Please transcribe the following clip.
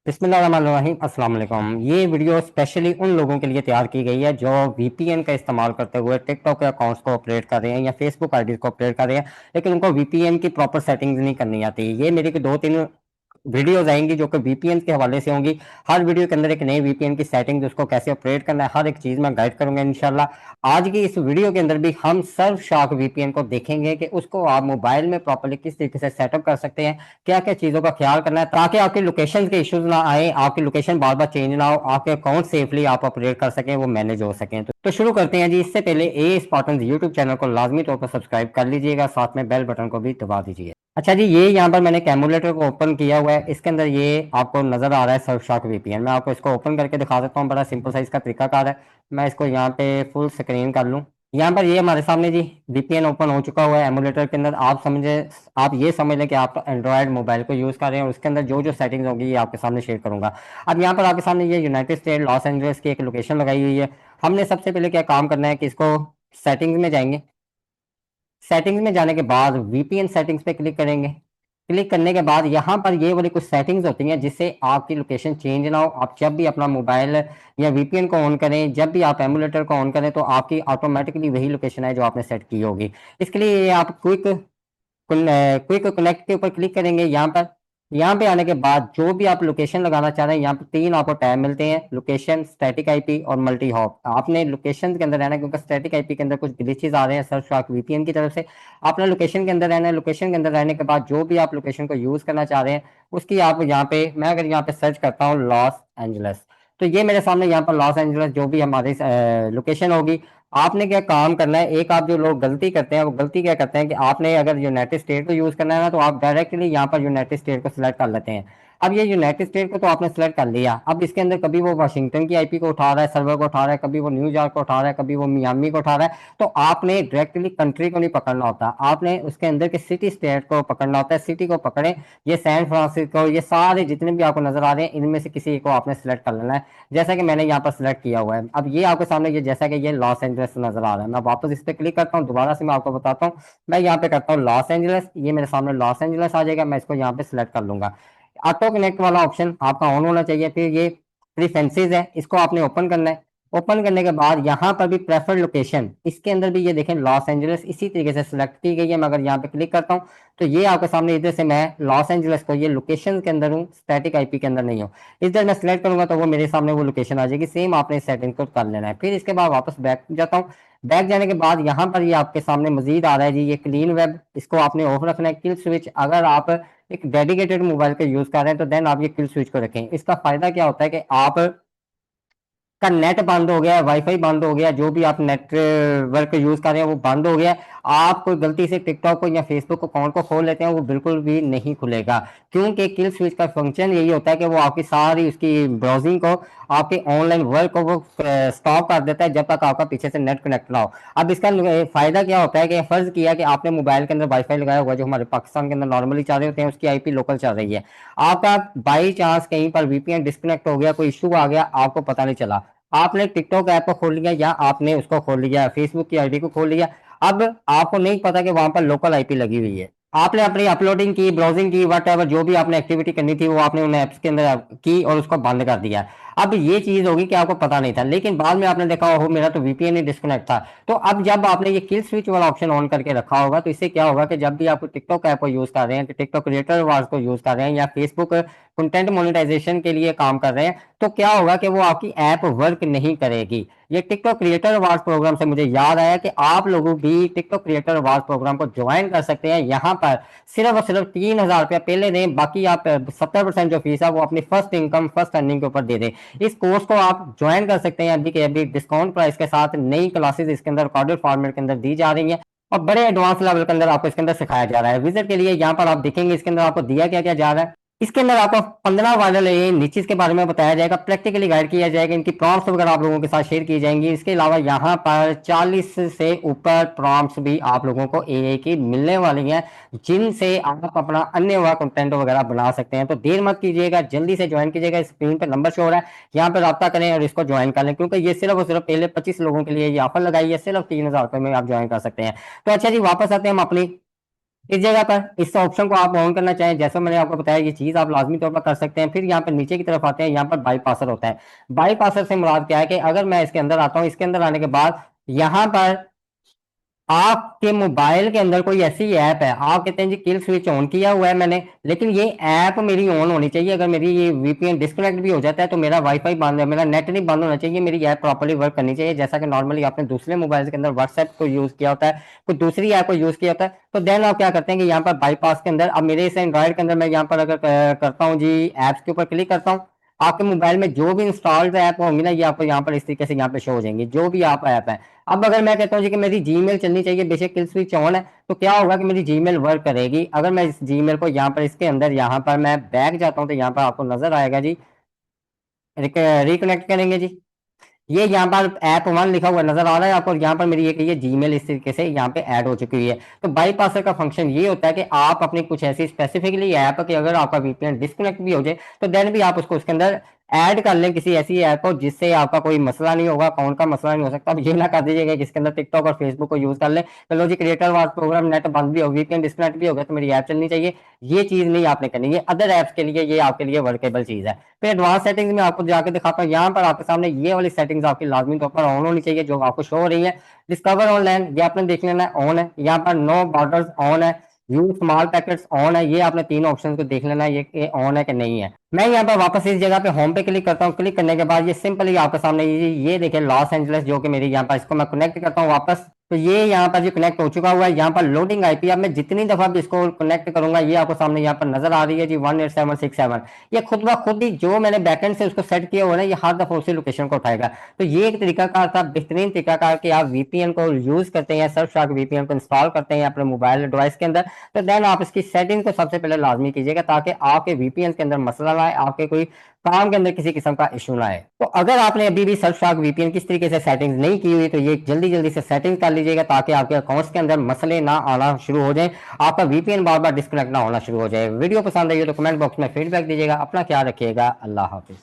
बिस्मिल्लाहिर्रहमानिर्रहीम अस्सलाम वालेकुम। ये वीडियो स्पेशली उन लोगों के लिए तैयार की गई है जो वीपीएन का इस्तेमाल करते हुए टिकटॉक के अकाउंट्स को ऑपरेट कर रहे हैं या फेसबुक आईडी को ऑपरेट कर रहे हैं, लेकिन उनको वीपीएन की प्रॉपर सेटिंग्स नहीं करनी आती। ये मेरी दो तीन वीडियोज आएंगी जो कि वीपीएन के हवाले से होंगी। हर वीडियो के अंदर एक नई वीपीएन की सेटिंग, उसको कैसे ऑपरेट करना है, हर एक चीज मैं गाइड करूंगा इंशाल्लाह। आज की इस वीडियो के अंदर भी हम सर्फशार्क वीपीएन को देखेंगे कि उसको आप मोबाइल में प्रॉपर्ली किस तरीके से सेटअप कर सकते हैं, क्या क्या चीजों का ख्याल करना है ताकि आपकी लोकेशन के इश्यूज ना आए, आपकी लोकेशन बार बार चेंज ना हो, आपके अकाउंट सेफली आप ऑपरेट कर सकें, वो मैनेज हो सकें। तो शुरू करते हैं जी। इससे पहले ए स्पार्टन यूट्यूब चैनल को लाजमी तौर पर सब्सक्राइब कर लीजिएगा, साथ में बेल बटन को भी दबा दीजिए। अच्छा जी, ये यहाँ पर मैंने कैमुलेटर को ओपन किया हुआ है। इसके अंदर ये आपको नजर आ रहा है सर्फशार्क वीपीएन। मैं आपको इसको ओपन करके दिखा देता हूँ। बड़ा सिंपल सा इसका तरीकाकार है। मैं इसको यहाँ पे फुल स्क्रीन कर लूँ। यहाँ पर ये हमारे सामने जी वीपीएन ओपन हो चुका हुआ है एमुलेटर के अंदर। आप ये समझ लें कि आप एंड्रॉयड मोबाइल को यूज़ कर रहे हैं और उसके अंदर जो जो सेटिंग्स होंगी ये आपके सामने शेयर करूंगा। अब यहाँ पर आपके सामने ये यूनाइटेड स्टेट लॉस एंजल्स की एक लोकेशन लगाई हुई है। हमने सबसे पहले क्या काम करना है कि इसको सेटिंग्स में जाएंगे। सेटिंग्स में जाने के बाद वीपीएन सेटिंग्स पे क्लिक करेंगे। क्लिक करने के बाद यहाँ पर ये वाली कुछ सेटिंग्स होती हैं जिससे आपकी लोकेशन चेंज ना हो। आप जब भी अपना मोबाइल या वीपीएन को ऑन करें, जब भी आप एमुलेटर को ऑन करें, तो आपकी ऑटोमेटिकली वही लोकेशन है जो आपने सेट की होगी। इसके लिए ये आप क्विक कनेक्ट के ऊपर क्लिक करेंगे। यहाँ पे आने के बाद जो भी आप लोकेशन लगाना चाह रहे हैं, यहाँ पे तीन आपको टैब मिलते हैं: लोकेशन, स्टैटिक आईपी और मल्टी हॉप। आपने लोकेशन के अंदर रहना है क्योंकि स्टैटिक आईपी के अंदर कुछ ग्लिचेस आ रहे हैं सर्फशार्क वीपीएन की तरफ से। आपने लोकेशन के अंदर रहना है। लोकेशन के अंदर रहने के बाद जो भी आप लोकेशन को यूज करना चाह रहे हैं उसकी आप यहाँ पे, मैं अगर यहाँ पे सर्च करता हूँ लॉस एंजलस, तो ये मेरे सामने यहाँ पर लॉस एंजलस जो भी हमारी लोकेशन होगी। आपने क्या काम करना है, एक आप जो लोग गलती करते हैं वो गलती क्या करते हैं कि आपने अगर यूनाइटेड स्टेट को यूज करना है ना, तो आप डायरेक्टली यहाँ पर यूनाइटेड स्टेट को सिलेक्ट कर लेते हैं। अब ये यूनाइटेड स्टेट को तो आपने सेलेक्ट कर लिया। अब इसके अंदर कभी वो वाशिंगटन की आईपी को उठा रहा है, सर्वर को उठा रहा है, कभी वो न्यूयॉर्क को उठा रहा है, कभी वो मियामी को उठा रहा है। तो आपने डायरेक्टली कंट्री को नहीं पकड़ना होता, आपने उसके अंदर के सिटी स्टेट को पकड़ना होता है। सिटी को पकड़े, ये सैन फ्रांसिस्को, ये सारे जितने भी आपको नजर आ रहे हैं इनमें से किसी को आपने सेलेक्ट कर लेना है, जैसा कि मैंने यहाँ पर सिलेक्ट किया हुआ है। अब ये आपके सामने ये जैसा कि ये लॉस एंजल्स नजर आ रहा है, मैं वापस इस पर क्लिक करता हूँ, दोबारा से मैं आपको बताता हूँ। मैं यहाँ पे करता हूँ लॉस एंजल्स, ये मेरे सामने लॉस एंजल्स आ जाएगा। मैं इसको यहाँ पे सिलेक्ट कर लूंगा। ऑटो कनेक्ट वाला ऑप्शन आपका ऑन होना चाहिए। फिर ये प्रीफरेंसेस है, इसको आपने ओपन करना है। ओपन करने के बाद यहाँ पर भी प्रेफर्ड लोकेशन, इसके अंदर भी ये देखें लॉस एंजल्स इसी तरीके से सिलेक्ट की गई है। मैं अगर यहाँ पे क्लिक करता हूँ तो ये आपके सामने इधर से मैं लॉस एंजल्स को, ये लोकेशन के अंदर हूँ, स्टैटिक आईपी के अंदर नहीं हूँ। इधर मैं सिलेक्ट करूंगा तो वो मेरे सामने वो लोकेशन आ जाएगी। सेम आपने सेटिंग को कर लेना है। फिर इसके बाद वापस बैक जाता हूँ। बैक जाने के बाद यहाँ पर ये आपके सामने मजीद आ रहा है जी, ये क्लीन वेब, इसको आपने ऑफ रखना है। किल स्विच, अगर आप एक डेडिकेटेड मोबाइल का यूज कर रहे हैं तो देन आप ये किल स्विच को रखें। इसका फायदा क्या होता है कि आप का नेट बंद हो गया, वाईफाई बंद हो गया, जो भी आप नेटवर्क यूज कर रहे हैं वो बंद हो गया, आप कोई गलती से टिकटॉक को या फेसबुक अकाउंट को खोल लेते हैं, वो बिल्कुल भी नहीं खुलेगा। क्योंकि किल स्विच का फंक्शन यही होता है कि वो आपकी सारी उसकी ब्राउजिंग को, आपके ऑनलाइन वर्क को वो स्टॉप कर देता है जब तक आपका पीछे से नेट कनेक्ट ना हो। अब इसका फायदा क्या होता है कि फर्ज किया कि आपने मोबाइल के अंदर वाईफाई लगाया हुआ जो हमारे पाकिस्तान के अंदर नॉर्मली चल रहे होते हैं, उसकी आईपी लोकल चल रही है। आपका बाई चांस कहीं पर वीपीएन डिस्कनेक्ट हो गया, कोई इशू आ गया, आपको पता नहीं चला। आपने टिकटॉक ऐप को खोल लिया या आपने उसको खोल लिया, फेसबुक की आईडी को खोल लिया, अब आपको नहीं पता कि वहां पर लोकल आईपी लगी हुई है। आपने अपनी अपलोडिंग की, ब्राउजिंग की, वट एवर जो भी आपने एक्टिविटी करनी थी वो आपने उन ऐप्स के अंदर की और उसको बंद कर दिया। अब ये चीज होगी कि आपको पता नहीं था, लेकिन बाद में आपने देखा हो मेरा तो वीपीएन ही डिस्कनेक्ट था। तो अब जब आपने ये किल स्विच वाला ऑप्शन ऑन करके रखा होगा तो इससे क्या होगा कि जब भी आप टिकटॉक ऐप को यूज कर रहे हैं, टिकटॉक क्रिएटर वार्स को यूज कर रहे हैं या फेसबुक कंटेंट मोनेटाइजेशन के लिए काम कर रहे हैं, तो क्या होगा कि वो आपकी ऐप वर्क नहीं करेगी। ये टिकटॉक क्रिएटर अवार्ड प्रोग्राम से मुझे याद आया कि आप लोग भी टिकटॉक क्रिएटर अवार्ड प्रोग्राम को ज्वाइन कर सकते हैं। यहाँ पर सिर्फ और सिर्फ 3,000 रुपया पहले दें, बाकी आप 70% जो फीस है वो अपनी फर्स्ट इनकम, फर्स्ट अर्निंग के ऊपर दे दें। इस कोर्स को आप ज्वाइन कर सकते हैं अभी के अभी डिस्काउंट प्राइस के साथ। नई क्लासेस इसके अंदर रिकॉर्डेड फॉर्मेट के अंदर दी जा रही है और बड़े एडवांस लेवल के अंदर आपको इसके अंदर सिखाया जा रहा है। विजिट के लिए यहाँ पर आप देखेंगे इसके अंदर आपको दिया क्या क्या जा रहा है। इसके अंदर आपको 15 वायरल नीचेस के बारे में बताया जाएगा, प्रैक्टिकली गाइड किया जाएगा, इनकी प्रॉम्प्ट्स वगैरह आप लोगों के साथ शेयर की जाएंगी। इसके अलावा यहाँ पर 40 से ऊपर प्रॉम्प्ट्स भी आप लोगों को एआई की मिलने वाली हैं, जिनसे आप अपना अन्य हुआ कंटेंट वगैरह बना सकते हैं। तो देर मत कीजिएगा, जल्दी से ज्वाइन कीजिएगा। स्क्रीन पर नंबर शो हो रहा है, यहाँ पर रब्ता करें और इसको ज्वाइन कर लें, क्योंकि ये सिर्फ और सिर्फ पहले 25 लोगों के लिए ये ऑफर लगाई है। सिर्फ 3,000 रुपये में आप ज्वाइन कर सकते हैं। तो अच्छा जी, वापस आते हैं हम अपनी इस जगह पर इस ऑप्शन को आप ऑन करना चाहें, जैसा मैंने आपको बताया ये चीज आप लाजमी तौर पर कर सकते हैं। फिर यहाँ पर नीचे की तरफ आते हैं, यहाँ पर बाईपासर होता है। बाईपासर से मुराद क्या है कि अगर मैं इसके अंदर आता हूँ, इसके अंदर आने के बाद यहाँ पर आपके मोबाइल के अंदर कोई ऐसी ऐप है, आप कहते हैं जी किल स्विच ऑन किया हुआ है मैंने, लेकिन ये ऐप मेरी ऑन होनी चाहिए। अगर मेरी ये वीपीएन डिस्कनेक्ट भी हो जाता है तो मेरा वाईफाई बंद है, मेरा नेट नहीं बंद होना चाहिए, मेरी ऐप प्रॉपर्ली वर्क करनी चाहिए। जैसा कि नॉर्मली आपने दूसरे मोबाइल के अंदर व्हाट्सएप को यूज किया होता है, कोई दूसरी ऐप को यूज किया होता है, तो देन आप क्या करते हैं कि यहाँ पर बाईपास के अंदर, अब मेरे इस एंड्रॉइड के अंदर मैं यहाँ पर अगर करता हूँ जी ऐप्स के ऊपर क्लिक करता हूँ, आपके मोबाइल में जो भी इंस्टॉल्ड ऐप होंगी ना, ये आपको यहाँ पर इस तरीके से यहाँ पे शो हो जाएंगी, जो भी आप ऐप है। अब अगर मैं कहता हूँ जी कि मेरी जीमेल चलनी चाहिए, बेशक किल स्विच ऑन है, तो क्या होगा कि मेरी जीमेल वर्क करेगी। अगर मैं इस जीमेल को यहाँ पर इसके अंदर यहाँ पर मैं बैक जाता हूँ तो यहाँ पर आपको नजर आएगा जी, रिकनेक्ट करेंगे जी, ये यहाँ पर ऐप वन लिखा हुआ नजर आ रहा है आपको, और यहाँ पर मेरी एक ये जीमेल इस तरीके से यहाँ पे ऐड हो चुकी हुई है। तो बाईपासर का फंक्शन ये होता है कि आप अपनी कुछ ऐसी स्पेसिफिकली ऐप कि अगर आपका वीपीएन डिस्कनेक्ट भी हो जाए तो देन भी आप उसको उसके अंदर ऐड कर लें किसी ऐसी ऐप को जिससे आपका कोई मसला नहीं होगा, अकाउंट का मसला नहीं हो सकता। अब ये ना कर दीजिएगा जिसके अंदर टिकटॉक और फेसबुक को यूज कर ले, चलो जी क्रिएटर वार प्रोग्राम नेट बंद भी हो, वीपीएन डिस्कनेक्ट भी हो गया तो मेरी ऐप चलनी चाहिए, ये चीज नहीं आपने करनी। ये अदर ऐप्स के लिए, ये आपके लिए वर्केबल चीज है। फिर एडवांस सेटिंग्स में आपको जाके दिखाता हूँ, यहाँ पर आपके सामने ये वाली सेटिंग्स आपकी लाजमी तौर पर ऑन होनी चाहिए जो आपको शो हो रही है। डिस्कवर ऑनलाइन ये आपने देख लेना है, ऑन है। यहाँ पर नो बॉर्डर्स ऑन है, व्यू स्मॉल पैकेट्स ऑन है, ये आपने तीनों ऑप्शन को देख लेना है ये ऑन है कि नहीं है। मैं यहाँ पर वापस इस जगह पे होम पे क्लिक करता हूँ, क्लिक करने के बाद ये सिंपली आपके सामने ये देखिए लॉस एंजल्स जो कि मेरी यहाँ पर, इसको मैं कनेक्ट करता हूँ वापस, तो ये यहाँ पर जो कनेक्ट हो चुका हुआ है। यहाँ पर लोडिंग आईपी, अब मैं जितनी दफा भी इसको कनेक्ट करूंगा ये आपको सामने यहाँ पर नजर आ रही है जी 18767। ये खुद ब खुद ही जो मैंने बैकएंड से उसको सेट किया हुआ है ना, ये हर दफा उसी लोकेशन को उठाएगा। तो ये एक तरीकाकार था, बेहतरीन तरीकाकार कि आप वीपीएन को यूज करते हैं, सर्फशार्क वीपीएन को इंस्टॉल करते हैं अपने मोबाइल डिवाइस के अंदर, तो देन आप इसकी सेटिंग को सबसे पहले लाजमी कीजिएगा ताकि आपके वीपीएन के अंदर मसला ना आए, आपके कोई काम के अंदर किसी किस्म का इशू ना आए। तो अगर आपने अभी भी सर्फशार्क वीपीएन किस तरीके से सेटिंग्स नहीं की हुई तो ये जल्दी जल्दी से सेटिंग कर लीजिएगा ताकि आपके अकाउंट्स के अंदर मसले ना आना शुरू हो जाए, आपका वीपीएन बार बार डिस्कनेक्ट ना होना शुरू हो जाए। वीडियो पसंद आई हो तो कमेंट बॉक्स में फीडबैक दीजिएगा। अपना ख्याल रखिएगा। अल्लाह हाफिज।